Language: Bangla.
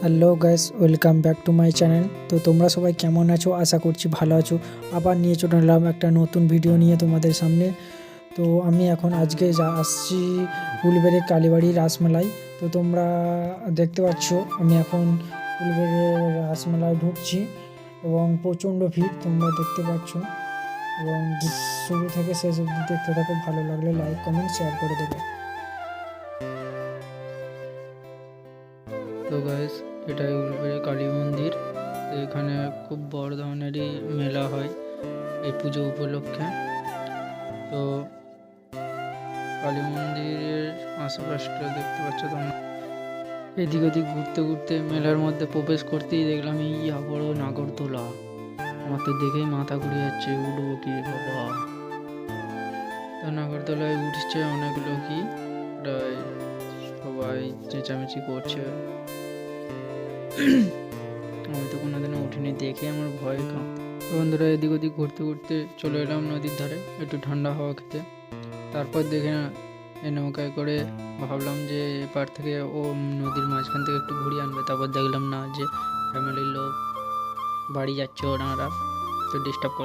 Hello guys, welcome back to my channel. তো তোমরা সবাই কেমন আছো? আশা করছি ভালো আছো। আবার নিয়ে চলে এলাম একটা নতুন ভিডিও নিয়ে তোমাদের সামনে। তো আমি এখন আজকে আসছি উলুবেড়ি কালীবাড়ি রাসমেলায়। তো তোমরা দেখতে পাচ্ছ আমি এখন উলুবেড়ি রাসমেলায় ঢুকছি এবং প্রচণ্ড ভিড় তোমরা দেখতে পাচ্ছ। এবং শুরু থেকে শেষ অবধি দেখতে থাকো, ভালো লাগলে লাইক কমেন্ট শেয়ার করে দেবে। তো গাইস, এটাই উলুবেড়ি কালী মন্দির। তো এখানে খুব বড় ধরনেরই মেলা হয় এই পুজো উপলক্ষে। তো কালী মন্দিরের আশেপাশটা দেখতে পাচ্ছ তোমরা। এদিক ওদিক ঘুরতে ঘুরতে মেলার মধ্যে প্রবেশ করতেই দেখলাম এই বড় নাগরদোলা। আমার তো দেখেই মাথা ঘুরে যাচ্ছে, উঠবো কি বাবা। তো নাগরদোলায় উঠছে অনেক লোকই, প্রায় সবাই চেঁচামেচি করছে। আমি তো কোনোদিনও উঠিনি, দেখে আমার ভয় কাঁপে। বন্ধুরা, এদিক ওদিক ঘুরতে ঘুরতে চলে এলাম নদীর ধারে একটু ঠান্ডা হাওয়া খেতে। তারপর দেখে এই নৌকায় করে ভাবলাম যে এপার থেকে ও নদীর মাঝখান থেকে একটু ঘুরিয়ে আনবে। তারপর দেখলাম না, যে ফ্যামিলির লোক বাড়ি যাচ্ছে, ওনারা তো ডিস্টার্ব করলো।